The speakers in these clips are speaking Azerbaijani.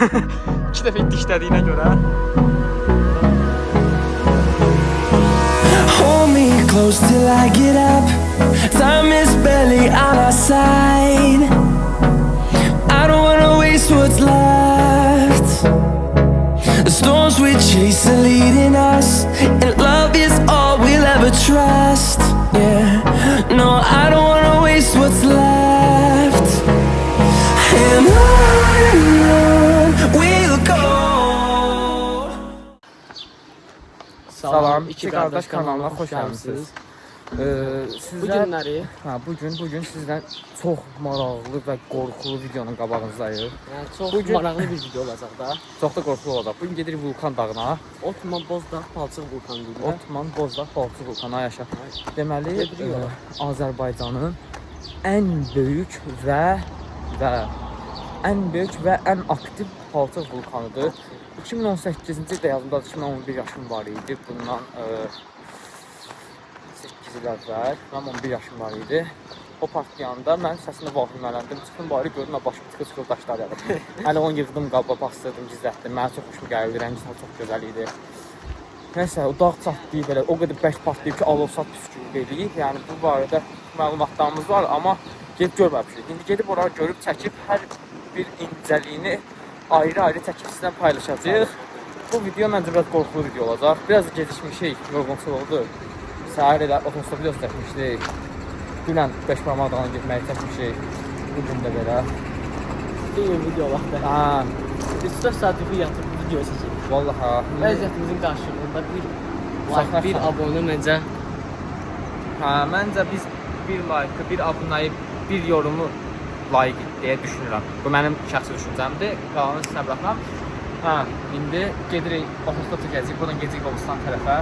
2 dəfə dişlədiyinə görə. Hold me close till I get up. Time is barely on our side. I don't wanna waste what's left. The storms we chase are leading us, and love is all we'll ever trust. Yeah, no, I don't wanna waste what's left. And on we'll go. Salam, iki qardaş kanalına xoş gəlmisiniz. Bu günləri Bugün sizdən çox maraqlı və qorxulu videonun qabağınızdayıq. çox maraqlı bir video olacaq da. Çox da qorxulu olacaq. Bugün gedirik Vulkan dağına. Otman, Bozdağ, Palçıq vulkanı deyirlər. Otman, Bozdağ, Palçıq vulkanı yaşa. Deməli, Gedirik ora. Azərbaycanın ən böyük və ən aktiv Palçıq vulkanıdır. 2018-ci ildə yazımdadır, 2011 yaşım var idi. Bundan 8 il əvvəl, mənim 11 yaşım var idi. O partlayanda mən səsini vahimələndim. Çıxdım bari görün, başım çıxır daşlar yağır. Hələ 10 yığdım, qaba bastırdım, gizlətdim. Mənə çox xoşum gəldi, rəngi çox gözəl idi. Nəysə, o dağ çatlayıb belə, o qədər bərk partlayıb ki, alovsat püskürüb eləyib. Yəni bu barədə məlumatlarımız var, amma gedib görməmişik. İndi gedib oraya görüb, çəkib hər bir incəliyini ayrı-ayrı çəkib sizdən paylaşacağıq. Bu video məncə biraz qorxulu video olacaq. Biraz gecikmişik, yorğunçuluqdur. Səhər elə otostop videosu çəkmişdik. Dünən 5 barmaq dağına getməyi çəkmişik. Bugün də belə. Bir video var da. Biz 4 saat yuxu yatıb video çəkdik. Vallaha. Vəziyyətimizin qarşılığında bir abunə məncə. Məncə biz bir like, bir abunayı, bir yorumu layiq deyə düşünürəm. Bu mənim şəxsi düşüncəmdir. Qalanı sizə buraxıram. İndi gedirik otostop çəkəcəyik. Buradan gedirik Qobustan tərəfə.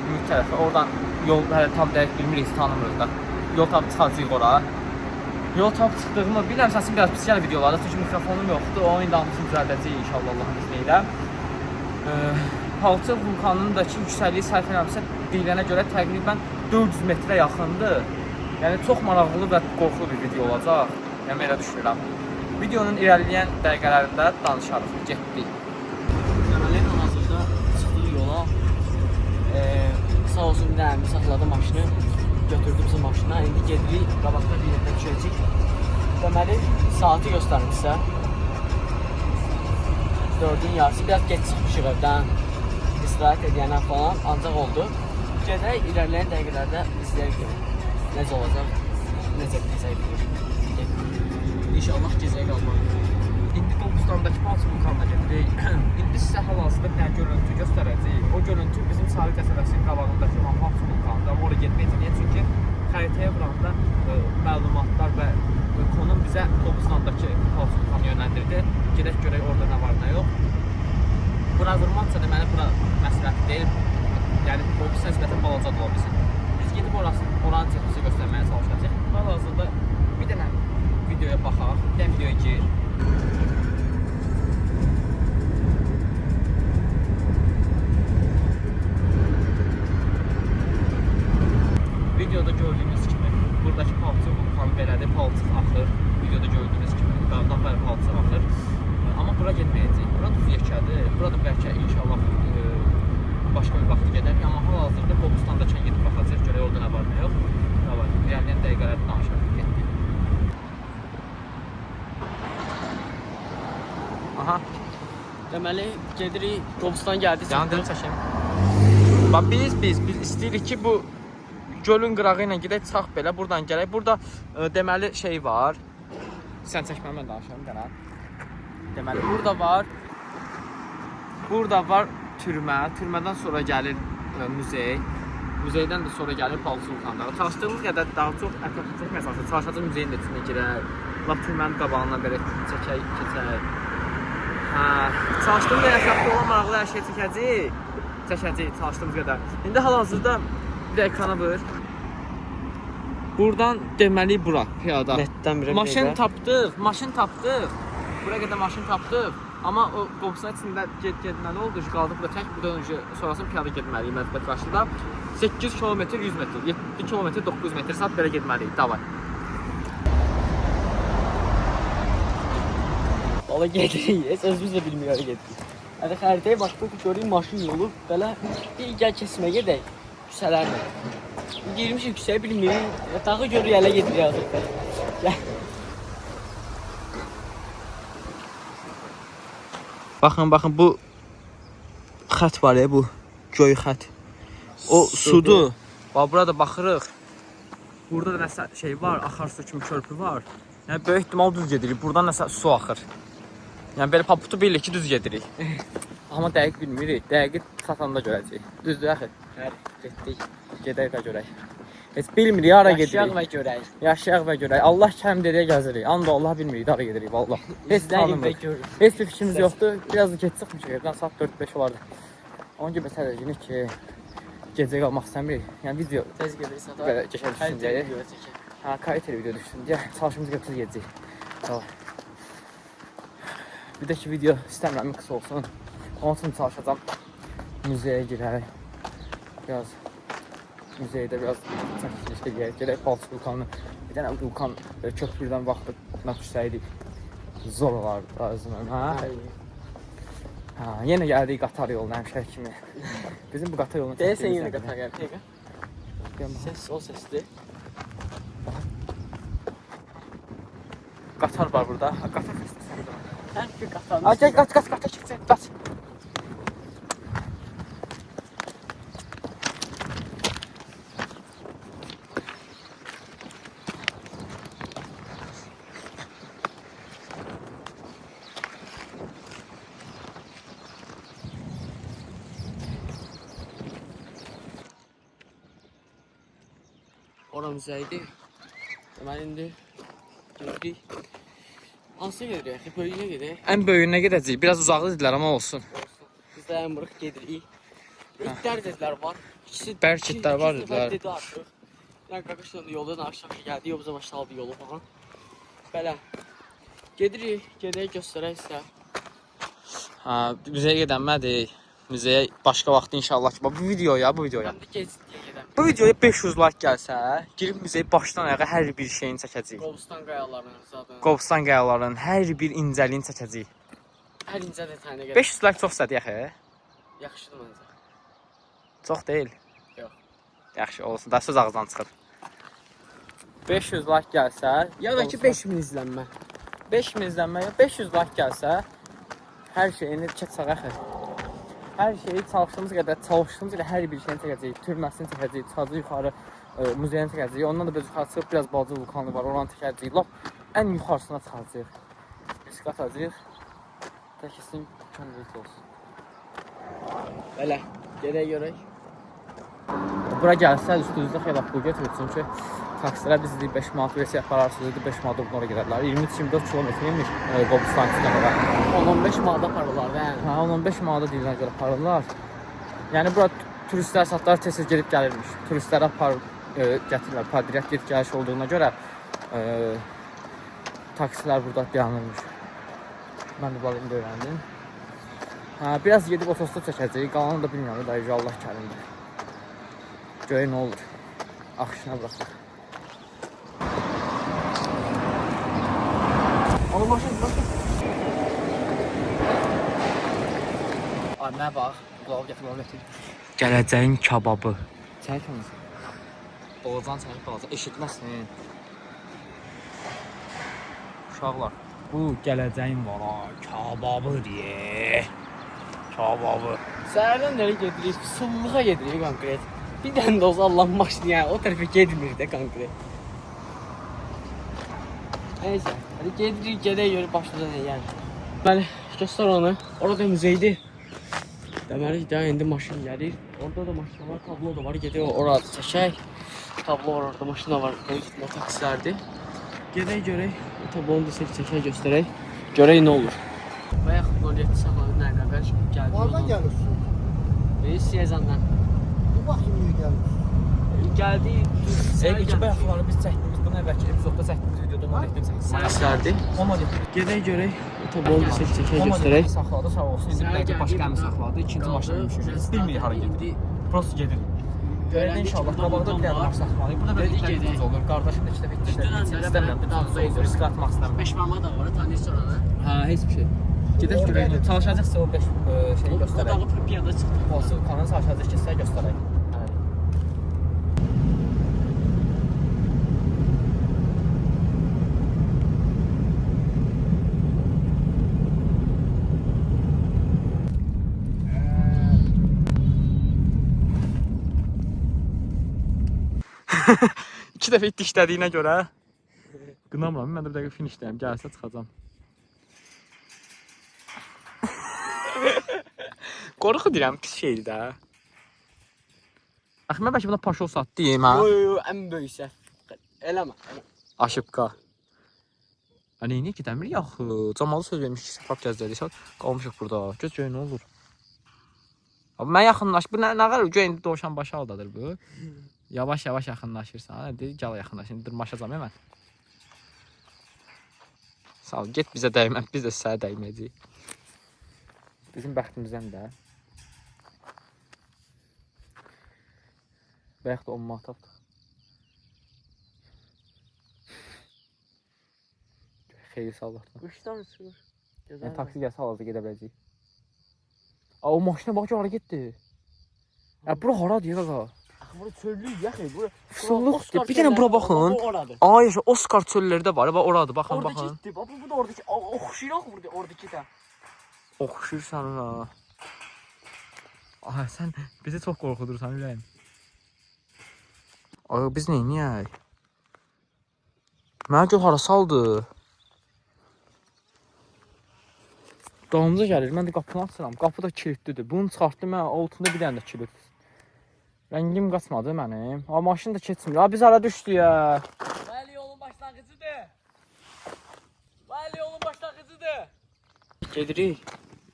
Ümid tərəfə. Oradan yol hələ tam dəqiq bilmirik, tanımırıq da. Yol tapıb çıxacağıq ora. Yol tapıb çıxdığımı bilirəm, səsim biraz pis gəlir videolarda. Çünki mikrofonum yoxdur. Onun indi hamısını düzəldəcəyik inşallah Allahın izni ilə. Palçıq vulkanının da yüksəkliyi səhv eləmirəmsə deyilənə görə təqribən 400 metrə yaxındır. Yəni çox maraqlı və qorxulu bir video olacaq. Yəni elə düşünürəm. Videonun irəliləyən dəqiqələrində danışarıq. Getdik. Deməli, hal-hazırda çıxdıq yola. Sağ olsun bir əmi saxladı maşını. Götürdü bizim maşına. İndi gedirik, qabaqda bir yerdə düşəcək. Deməli, saati göstərim sizə. 4-ün yarısı. Biraz geç çıxmışıq evdən. İstirahət edəyənə falan ancaq oldu. Gedək, irəliləyən dəqiqələrdə izləyək. Necə olacaq? Necə bitəcək? İnşallah gecəyə qalmaq. İndi Qobustandakı Palçıq vulkanına gedirik. İndi sizə hal-hazırda bir dənə görüntü göstərəcəyik. O görüntü bizim Sarı qəsəbəsinin qabağındakı olan Palçıq vulkanıdır. Amma oraya getməyəcək. Niyə? Çünki xəritəyə vuranda məlumatlar və konum bizə Qobustandakı Palçıq vulkanı yönləndirdi. Gedək görək orada nə var, nə yox. Bura vurmaqsa deməli, bura məsləhət deyil. Yəni, Qobustan nisbətən balaca da ola bilsin. Biz gedib oranın çəkisi göstərməyə çalışacaq. Hal-hazırda bir dənə videoya baxaq. Bir dənə videoya gir. Videoda gördüyünüz kimi buradakı palçıq vulkanı belədir, palçıq axır. Videoda gördüyünüz kimi dağdan bəri palçıq axır. Amma bura getməyəcək. Bura düz yekədir. Burada bəlkə inşallah başqa bir vaxt gedərik. Amma hal-hazırda Qobustandakı gedib baxacaq, görək orada nə var, nə yox. İrəliyən dəqiqələrdə danışarıq. Getdik. Aha. Deməli, gedirik, Qobustan gəldik. Yandım çəkim. Bax biz istəyirik ki, bu gölün qırağı ilə gedək, çıxaq belə, buradan gələk. Burada deməli şey var. Sən çəkmə, mən danışıram qara. Deməli, burada var türmə. Türmədən sonra gəlir muzey. Muzeydən də sonra gəlir Palçıq vulkanları. Çalışdığımız qədər daha çox ətraflı çəkmək əsasında çalışacaq muzeyin də içinə girək. Lap türmənin qabağından belə çəkək, keçək. Çalışdığım qədər ətrafda olan maraqlı hər şey çəkəcək, çalışdığımız qədər. İndi hal-hazırda bir də ekrana vur. Buradan deməli bura, piyada. Netdən bir maşın tapdıq. Buraya qədər maşın tapdıq. Amma o Qobustan içində getməli oldu, qaldıq burada tək. Buradan öncə sonrasını piyada getməliyik məcbur qarşıda. 8 km 100 metr, 7 km 900 metr saat belə getməliyik. Davay. Ola gedirik. Heç özümüz də bilmirik hara gedirik. Hətta xəritəyə baxdıq, görürük maşın yolu belə bir gəl keçmə gedək küçələrlə. Girmişik küçəyə bilmirik. Dağı görürük hələ gedirik artıq. Gəl. Baxın bu xətt var ya bu göy xətt. O sudur. Bax burada baxırıq. Burada da nəsə şey var, axarsu kimi körpü var. Yəni böyük ehtimal düz gedirik. Buradan nəsə su axır. Yəni belə paputu bilirik ki, düz gedirik. Amma dəqiq bilmirik. Dəqiq çatanda görəcəyik. Düzdür axı? Hə, getdik. Gedək və görək. Heç bilmirik hara Yaşayaq gedirik. və görək. Yaşayaq və görək. Allah kərim dediyə gəzirik. Anda Allah bilmirik hara gedirik vallah. Heç İzləyin və tanımırıq. görün. Heç bir fikrimiz yoxdur. Biraz da gec çıxmışıq evdən. Saat 4-5 olardı. Onun gibi məsələyirik ki, gecə qalmaq istəmirik. Yəni video Tez gedirik sata. belə keçər düşsün deyə. Video çəkək. Ha, kaliteli video düşsün deyə çalışımızı götürüb gedəcəyik. Tamam. Bir də ki video istəmirəm qısa olsun. Onun üçün çalışacağam. Müzeyə girək. Biraz müzeydə biraz çəkiliş edək. Gedək Balçı vulkanı. Bir dənə vulkan köprüdən vaxtına düşsəydik. Zor olardı azından. Ha? Ha, yenə gəldik qatar yoluna həmişə kimi. Bizim bu qatar yolunu Deyəsən yenə qatar gəldik. gəldik. Ses o sesdir. Qatar var burada. Ha, qatar xəstəsən. Hər bir qatarın. Ha, gəl qaç keçsin. Qaç. Ora müzəydir. Deməli indi gedirik. Hansı gedirik? Axı böyüyünə gedək. Ən böyüyünə gedəcəyik. Biraz uzaqlı dedilər amma olsun. Biz də əmrıq gedirik. İtlər dedilər var. İkisi Bərk itlər var iki dedilər. səfər dedi artıq. Yəni qaqaşdan yoldan aşağı gəldik, yoxsa başladı yolu falan. Belə. Gedirik, gedək göstərək sizə. Ha, müzeyə gedənmədik. Müzeyə başqa vaxt inşallah ki. Bu videoya. Həm də gecikdiyə gedəm. Bu videoya 500 like gəlsə, girib müzeyi başdan ayağa hər bir şeyini çəkəcəyik. Qobustan qayalarının zaten. Qobustan qayalarının hər bir incəliyini çəkəcəyik. Hər incə detayına gedək. 500 like çox istədik axı. Yaxşıdır məncə. Çox deyil. Yox. Yaxşı olsun. Da söz ağızdan çıxır. 500 like gəlsə, Ya da ki 5000 izlənmə. 5000 izlənmə, 500 like gəlsə, hər şeyini çəksək axı. Hər şeyi çalışdığımız qədər hər bir şeyini çəkəcəyik. Türməsini çəkəcəyik, çıxacaq yuxarı muzeyini çəkəcəyik. Ondan da biraz yuxarı çıxıb biraz Balcı vulkanı var, oranı çəkəcəyik. Lap ən yuxarısına çıxacağıq. Risk atacağıq. Təkisin könüllü olsun. Belə, gedək görək. Bura gəlsə üstünüzdə xeyli pul götürün çünki taksilər bizi 5 manat versiya apararsınız, 5 manat oraya gedərlər. 23-24 kilometriymiş Qobustan istiqamətə. 10-15 manata paralar və yəni. Ha, 15 manata deyilən görə aparırlar. Yəni bura turistlər satlar tez-tez gedib gəlirmiş. Turistlərə gətirirlər. Padriyyat gedib gəliş olduğuna görə taksilər burada dayanırmış. Mən də balını öyrəndim. Ha, biraz gedib otostop çəkəcəyik. Qalanını da bilmirəm da Allah kərimdir. Görək nə olur. Axışına buraxaq. Al maşın, maşın. Ay, mənə bax. Qulağı gətir. Gələcəyin kababı. Çək onu. Boğazdan çəkib alacaq. Eşitməsin. Uşaqlar, bu gələcəyin var ha. Kababı deyə. Kababı. Səhərdən də gedirik, sulluğa gedirik konkret. Bir dənə də olsa Allahın maşını yəni o tərəfə gedmir də konkret. Neyse, hadi gedirik, gedək görüb başımıza nə gəlir. Deməli, göstər onu. Orada müzeydir. Deməli, də indi maşın gəlir. Orada da maşın var, tablo da var. Gedək orada çəkək. Tablo var, orada maşın da var. Böyle gitmə taksilərdir. Gedək görək. O tablonu da çəkək, göstərək. Görək nə olur. Bayaq 07 saxladı nə qədər gəldi. Oradan gəlirsin. Biz Siyəzandan. Bu baxım niyə gəlirsin? Gəldi. İki bayaqları biz çəkdiyimiz, bunu əvvəlki epizodda çəkdiyimiz videoda onu etdim. Sərdi. Gedək görək. O tablonu da çəkək, göstərək. Saxladı, sağ olsun. İndi bir başqa əmi saxladı. İkinci maşını düşürük. Bilmirik hara gedir. Prosto gedir. Görəndə inşallah qabaqda bir dənə maşın saxmalıyıq. Burada belə Dedik, itlər olur. Qardaşım da 2 dəfə itişlər. İstəmirəm, bütün olur. Risk atmaq istəmirəm. 5 mama da var, tanıyırsan onu. Ha, heç bir şey. Gedək görək. Çalışacaqsa o 5 şeyi O göstərək. dağı piyada çıxdı. Olsun, kanal çalışacaq ki, sizə göstərək. İki dəfə itdi işlədiyinə görə qınamıram. Mən də bir dəqiqə finişdəyim. Gəlsə çıxacam. Qorxu deyirəm, pis şeydir də. Axı mən bəlkə buna paşol satdı yeyim ha. Yo, ən böyük səhv. Eləmə. Aşıbqa. Hani niyə gedəmir yaxı? Camalı söz vermiş ki, səfaq gəzdiririk. Qalmışıq burada. Göz göy nə olur? Abi mən yaxınlaş. Bu nə qədər göy indi dovşan başı aldadır bu. Yavaş-yavaş yaxınlaşırsan. Hə, deyir, gəl yaxınlaşın. Dırmaşacam mən. Sağ ol, get bizə dəymə, biz də sənə dəyməyəcəyik. Bizim bəxtimizdən də. Bəyək də 10 manat tapdıq. Xeyli sallatma. Qışdan çıxır. Yəni taksi gəlsə hal-hazırda gedə biləcəyik. Aa, o maşına bax ki, hara getdi. Bura haradır ya qaqa? Bura çöllük yaxı, bura. Fısıllıq. Bir dənə bura baxın. Aa, yaşa, Oscar çölləri də var. Bax, oradır, baxın, Orada baxın. getdi. Bax, bu da oradakı. Oxşuyur axı burada, oradakı da. Oxşuyursan ha. Ay, sən bizi çox qorxudursan, ürəyim. Ay, biz neyniyək? Mənə gör hara saldı. Dalımıza gəlir, mən də qapını açıram. Qapı da kilitlidir. Bunu çıxartdım, mən altında bir dənə də kilit. Rəngim qaçmadı mənim. Amma maşın da keçmir. Ha, biz ara düşdük ya. Bəli, yolun başlanğıcıdır. Bəli, yolun başlanğıcıdır. Gedirik.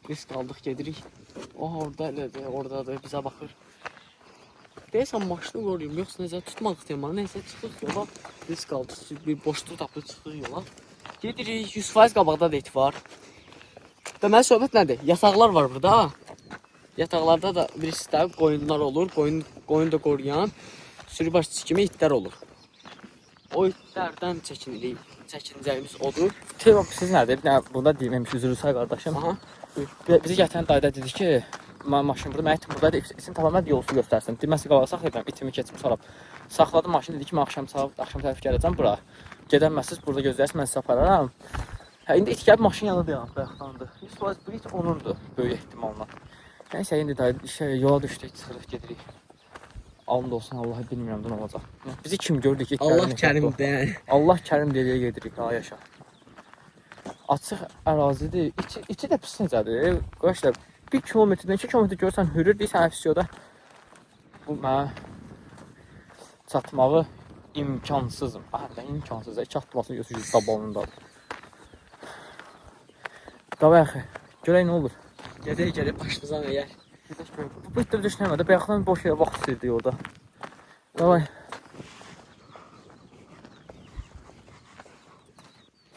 Risk aldıq, gedirik. Oha, oradadır, bizə baxır. Deyəsən, maşını qoruyum, yoxsa necə tutmaq istəyəm. Neysə, çıxıq yola. Risk aldıq, bir boşluq tapdıq, çıxıq yola. Gedirik, 100% qabaqda da it var. Deməli, söhbət nədir? Yataqlar var burada. Yataqlarda da birisi də qoyunlar olur. Qoyun da qoruyan sürübaşçı kimi itlər olur. O itlərdən çəkinirik. Çəkinəcəyimiz odur. Teyvab, siz nədir? Bir dənə bunda deyiləmiş, üzrü say qardaşım. Aha. Bizi gətirən dayda dedi ki, maşın burada, mən itim buradaydı, itin tamamen yolsu göstərsin. Deməsi qabağa saxlayacam, itimi keçim sonra. Saxladım maşını, dedi ki, mən axşam tərəf gələcəm bura. Gedəməsiz, burada gözləyirsiniz, mən sizi apararam. Hə, indi it gəlib maşın yanında dayanıb, bayaqdandı. 100% bu it onundur, böyük ehtimalla. Nəysə, indi yola düşdük, çıxırıq, gedirik. Alım da olsun, Allah'ı bilmirəm, nə olacaq. Bizi kim gördü ki? Allah kərimdir yəni. Allah kərim deyə gedirik, ha, yaşa. Açıq ərazidir, içi də pis necədir. Qardaşlar, 1 kilometrdən 2 kilometr görsən hürür, deyirsən əfsiyoda. Bu mənə çatmağı imkansızım. Həm imkansız, 2 atmasını götürürüz sabalındadır. Davay axı, görək nə olur. Gedək, başımızdan əgər. Bu itdə bir düşünəmədə, bayaqdan boş yerə vaxt itirdik orada. Davay.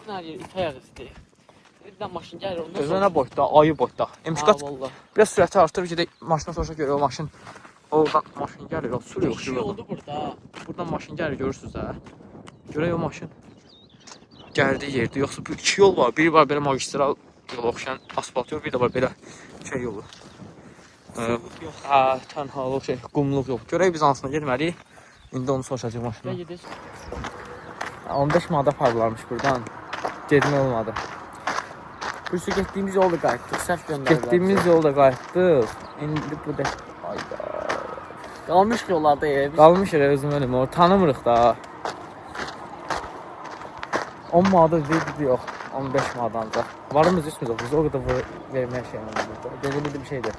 Hər yer it ayağı istidir. Birdən maşın gəlir, ondan Özünə nə boyda, ayı boyda. Emşqat vallahi. biraz sürəti artır, gedək maşına soruşa görə o maşın. Oradan maşın gəlir, o sürüyor. Bir şey oldu burada. Buradan maşın gəlir, görürsünüz hə. Görək o maşın gəldiyi yerdə. Yoxsa bu 2 yol var. Biri var belə magistral yola oxşayan asfalt yol, bir də var belə şey yolu. Hə, tənhalıq şey, qumluq yox. Görək biz hansına getməliyik. İndi onu soruşacağıq maşına. Gəl gedək. 15 manata aparılarmış buradan. Getmək olmadı. Bursa getdiyimiz yolda qayıtdıq, səhv göndərdilər. Getdiyimiz yolda qayıtdıq. İndi bu da ayda. Qalmışıq yollarda biz. Qalmışıq özüm ölüm. O tanımırıq da. 10 manata verdik yox. 15 manat ancaq. Varımız üstümüz yox. Biz o qədər verməyə şey olmadı. Belə bir şeydir.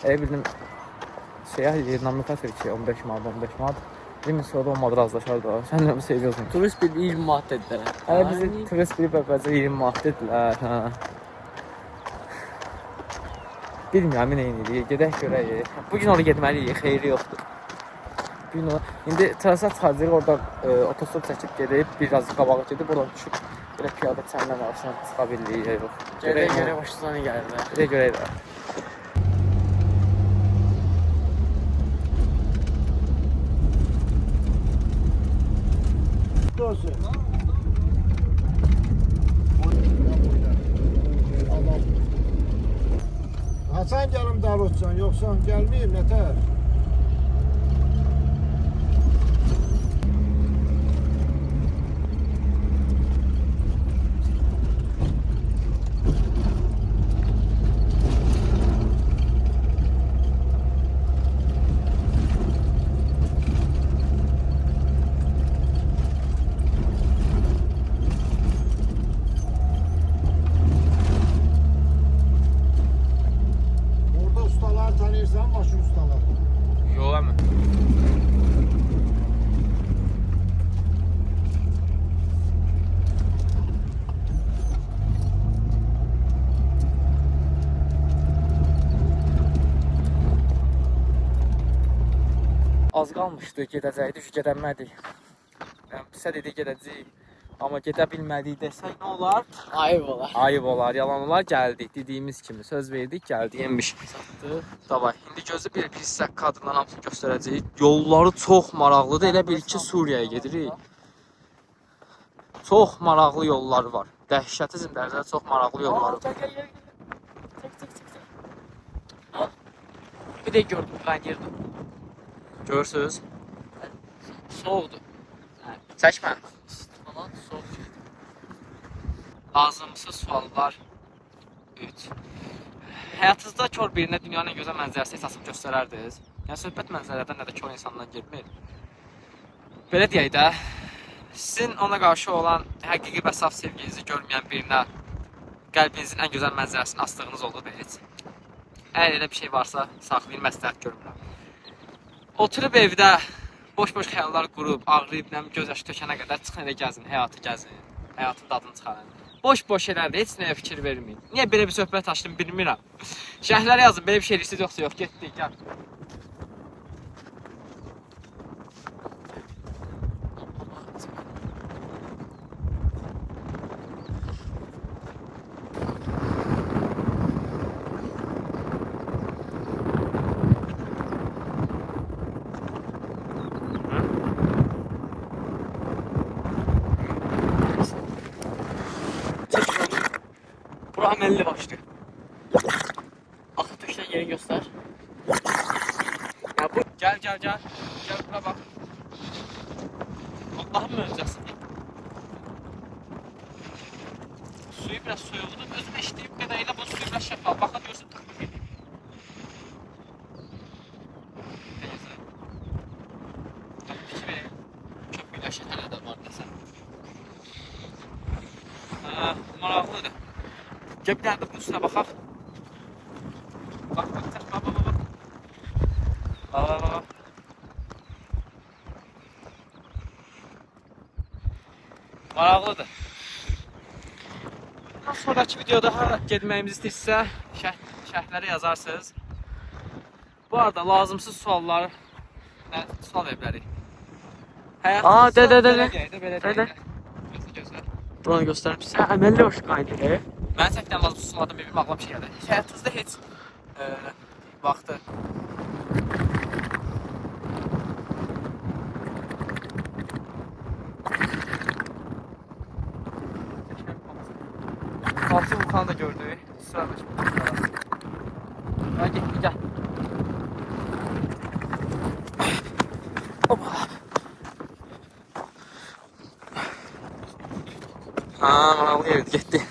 Bildim şeyə namlukat verir ki 15 manat, 15 manat. Demin sonra olmadı razılaşar da. Sən də mi seviyorsun? Turist bir 20 manat dedilər. Bizi turist bir bəbəcə 20 manat dedilər. Hə. Bilmirəm, nə edirik. Gedək görək. Bugün oraya getməliyik, xeyri yoxdur. Bugün indi trasa çıxacağıq, orada otostop çəkib gedib, biraz qabağa gedib, oradan düşüb belə piyada çəmən arasına çıxa bilirik. Görək başımızdan nə gəlir də. Görək də. olsun. Hasan gəlim Davutcan, yoxsa gəlməyim, nətər? Orada ustaları tanıyırsan, maşın ustaları. Yox əmi. Az qalmışdı gedəcəkdik, gedə bilmədik. Bizə dedi gedəcəyik. Amma gedə bilmədik desək nə olar? Ayıp olar. Ayıb olar, yalan olar, gəldik. Dediyimiz kimi söz verdik, gəldik, yemiş. Davay. İndi gözü bir hissə kadrından hamısını göstərəcəyik. Yolları çox maraqlıdır. Elə bil ki Suriyaya gedirik. Çox maraqlı yolları var. Dəhşətizm dərəcədə çox maraqlı yolları var. Gel. Bir de gördüm kaynıyordu. Görürsüz? Soğukdu. Çəkmə. Falan soğuk. Lazımsız suallar 3. Həyatınızda kör birinə dünyanın en gözəl mənzərəsi əsasını göstərərdiniz. Yəni söhbət mənzərədən nə də kör insandan getmir. Belə deyək də, sizin ona qarşı olan həqiqi və saf sevginizi görməyən birinə qəlbinizin ən gözəl mənzərəsini asdığınız oldu da heç. Əgər elə bir şey varsa, saxlayın, məsləhət görmürəm. Oturub evdə boş-boş xəyallar qurub, ağrıyıb, göz yaşı tökənə qədər çıxın elə gəzin, həyatı gəzin, həyatın dadını çıxarın. Boş-boş şeylərdə heç nəyə fikir verməyin. Niyə belə bir söhbət açdım bilmirəm. Şərhlərə yazın, belə bir şey istəyirsiniz yoxsa yox, getdik, gəl. Bura amelli başlıyor. Akı tökülen yeri göster. Ya bu Gel. Gel buna bak. Allah'ım mı öleceğiz? Suyu biraz soyuldu. Özüm eşittiğim kadarıyla bu suyu biraz şeffaf. Bakamıyorsun. Köpüyle şekerle de var desen. Maraqlıdır. Gel bir tane de bunun üstüne bakaq. Bak. Bak. Maraqlıdır. Bundan sonraki videoda hara getməyimizi istəyirsə, şərhlərə yazarsınız. Bu arada lazımsız suallar sual verə bilərik. de. Buranı göstereyim size. Amelli hoş kaynıyor. Mən çəkdən lazımsız suallardan bir ağlam şey gəlir. Həyatınızda heç vaxtı Altı vulkanı da gördük. Sırada çıkmışlar. Gel. Hoppa. Maraqlı yerdi, getdi.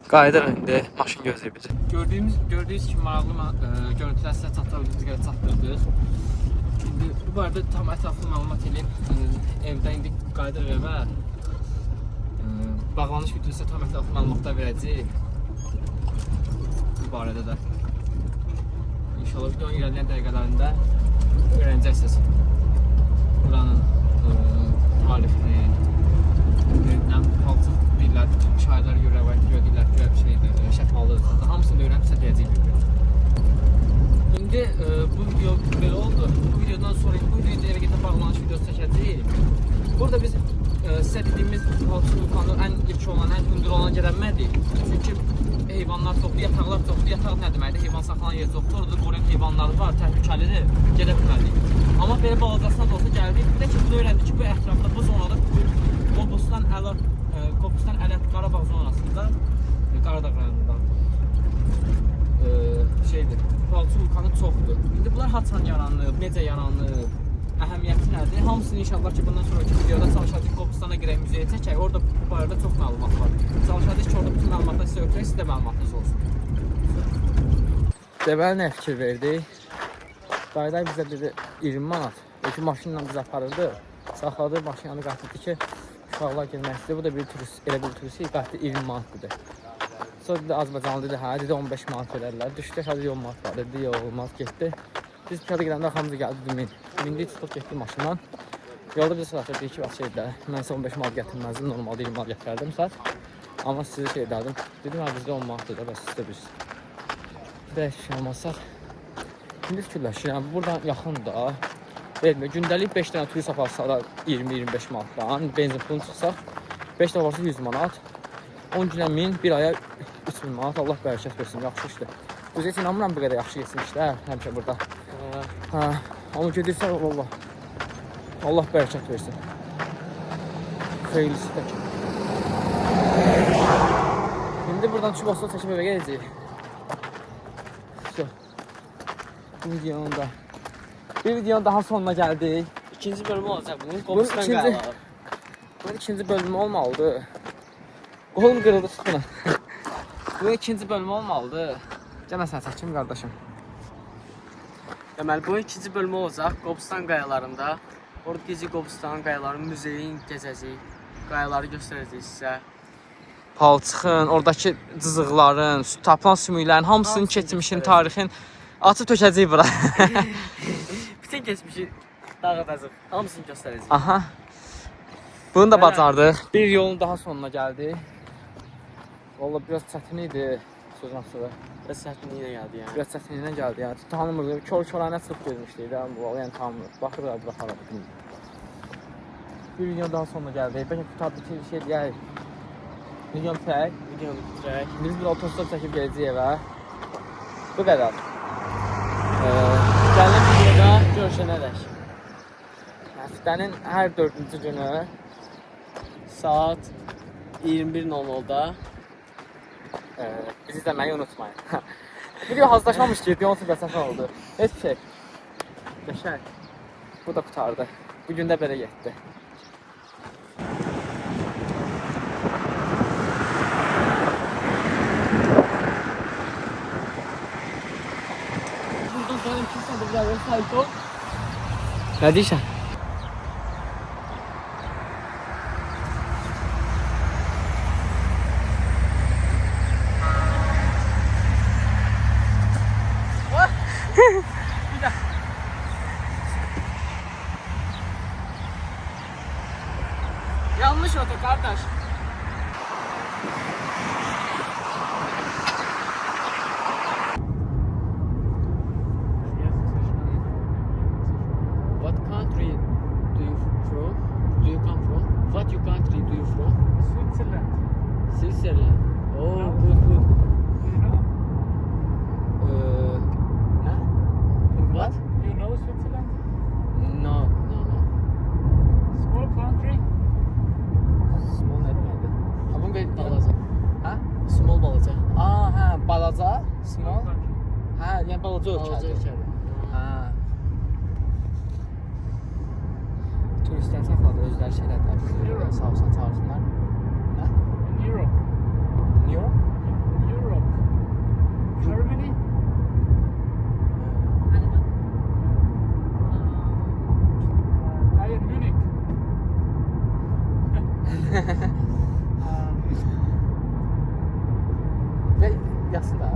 Qayıdırıq indi, maşın gözləyir bizi. Gördüyünüz kimi maraqlı görüntülər sizə çatdırdığımız qədər çatdırdıq. İndi bu arada tam ətraflı məlumat eləyib, evdə indi qayıdırıq evə. Bağlanış videosu tam ətraflı məlumatlar verəcəyik. Bu barədə də. İnşallah videonun ilerleyen dəqiqələrində öyrənəcəksiniz. Buranın tarifini, palçıq deyirlər, şairlər görə, rəvayətə görə deyirlər ki, bir şeydir, şəfalıdır. Hamısını da öyrənib sizə deyəcək bir gün. İndi bu video belə oldu. Bu videodan sonra bu videoda evə gedən bağlanış videosu çəkəcəyik. Burada biz sizə dediyimiz palçıq vulkanı ən ilk olan, ən hündür olan gedənmədik. Çünki heyvanlar çoxdur, yataqlar çoxdur. Yataq nə deməkdir? Heyvan saxlanan yer çoxdur. Orada qoruyan heyvanlar var, təhlükəlidir. Gedə bilmədik. Amma belə balacasına da olsa gəldik. Bir də ki, bunu öyrəndik ki, bu ətrafda bu zonada Qobustan Ələt Qarabağ zonasında, Qaradağ rayonunda şeydir, palçı vulkanı çoxdur. İndi bunlar haçan yaranıb, necə yaranıb, əhəmiyyəti nədir? Hamısını inşallah ki, bundan sonraki videoda çalışacağıq Qobustana girək, müzeyə çəkək. Orada bu barədə çox məlumat var. Çalışacağıq ki, orada bütün məlumatlar sizə ötürək, sizdə məlumatınız olsun. Deməli nə fikir verdik? Qayday bizə dedi 20 manat. Ökü maşınla biz aparırdı. Saxladı, maşını qatırdı ki, uşaqlar girmək istəyir. Bu da bir turist, elə bir turist qatdı 20 manat dedi. Sonra dedi Azərbaycanlı dedi, hə, dedi 15 manat verərlər. Düşdük, hə, dedi 10 manat var, dedi, yox, olmaz, getdi. Biz piyada gedəndə arxamıza gəldi, demin. Mindik, çıxıb getdi maşından. Yolda bizi saatə bir iki vaxt şeydilər. Mən isə 15 manat gətirməzdim, normalde 20 manat gətirərdim saat. Amma sizi şey derdim. Dedim, hə, bizdə 10 manat dedi, bəs sizdə biz. Bəs şey olmazsaq. Şimdi fikirləşirəm, buradan yaxındır. Vermir. Gündəlik 5 dənə turist aparsa 20-25 manatdan, benzin pulunu çıxsaq 5 dəfə varsa 100 manat. 10 günə 1000, bir aya 3000 manat. Allah bərəkət versin, yaxşı işdir. Biz heç inanmıram bu qədər yaxşı geçsin işlər həmişə burada. Hə, amma gedirsə Allah. Allah bərəkət versin. Xeyirlisi tək. Şimdi buradan çıxıb olsa çəkib evə gələcəyik. Bu videonun daha sonuna gəldik. İkinci bölümü olacaq bunun. Bunun Qobustan ikinci- qayaları. Bunun ikinci bölümü olmalıdır. Qolum qırıldı tutuna. Bunun ikinci bölümü olmalıdır. Gəl mən səni çəkim qardaşım. Deməli, bunun ikinci bölümü olacaq. Qobustan qayalarında. Orada gecə Qobustan qayalarının muzeyin gəzəcəyik. Qayaları göstərəcəyik sizə. Palçıxın, oradakı cızıqların, tapılan sümüklərin hamısını keçmişin, tarixin açıb tökəcəyik bura. Bütün keçmişi dağıdacaq. Hamısını göstərəcəyik. Aha. Bunu da bacardıq. Bir yolun daha sonuna gəldik. Vallahi biraz çətin idi sözün açığı. Bəs çətinliklə gəldi yəni. Biraz çətinliklə gəldi yəni. Tanımırdım. Kör-körənə çıxıb gelmişdik də bu vaxt. Yəni tanımırıq. Baxırıq bura hara bilmirik. Bir videonun daha sonuna gəldik. Bəlkə qutardı bir şey deyək. Video bitirək. Videonu bitirək. Biz bir otostop çəkib gələcəyik evə. Bu qədər. Gələn videoda görüşənədək. Həftənin hər 4-cü günü Saat 21:00-da bizi izləməyi unutmayın. Video hazırlaşmamış ki, video 30 dəqiqə oldu. Heç bir şey. Qəşəng. Bu da qutardı. Bu gün də belə getdi. buradan sonra kimsə də bir sayt ol. Nə deyirsən? Yanlış oto kardeş. What country do you from? Do you come from? What you country do you from? Switzerland. Switzerland. Oh, good, good. You know? Huh? What? You know Switzerland? No, no, no. Small country. Small netməydi. Ha, bunu qeyd Balaca. Hə? Small balaca. Aa, hə, balaca, small. country. Hə, yəni balaca Balaca ölkədir. ölkədir. Hə. Turistlər saxladı özləri şeylər Europe. sağ olsun çağırsınlar. Hə? In Europe. New York? Europe. Germany. Bayern Munich. Və yazsın da.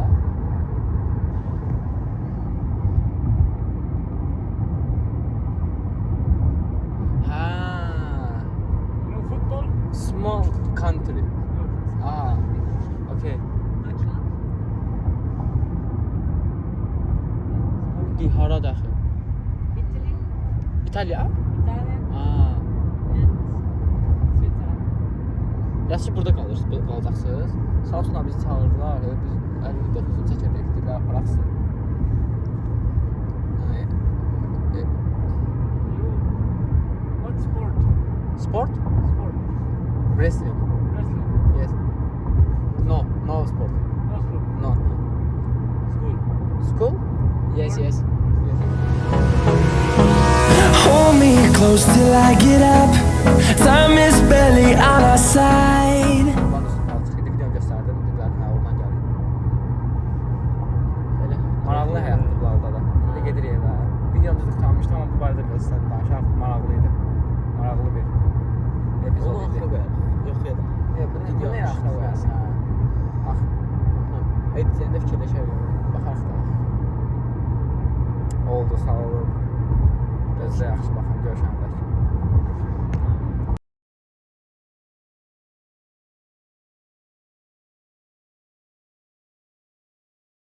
Hə. You know football? Small country. Aa. Okay. Bu hara daxil? Italy, İtaliya? Italia, Aa. and Switzerland. Yaxşı burada qalacaqsınız. Sağ olsunlar bizi çağırdılar. Biz 59-cu çəkəcəkdik və aparaqsın. What sport? Sport? Sport. Wrestling. Wrestling. Yes. No sport. No sport. No. School. School? Yes, yes. Hold me close till I get up. Time is barely on our side. Ondan üstüne açıq idi, video göstərdim, dedilər, hə, oradan gəlir. Belə. Maraqlı həyatdır bu halda da. İndi gedirik evə. Videomuzu qurtarmışdım, amma bu barədə biraz istədim danışaq. Maraqlı idi. Maraqlı bir epizod Onu idi. axıra qoyarıq. Yox ya da. Yox, bunu Video nə yaxşı qoyarsın, hə. Bax, Editlərində fikirləşərik. baxarıq da. Oldu, sağ olun. Özdə yaxşı baxın, görüşəndə.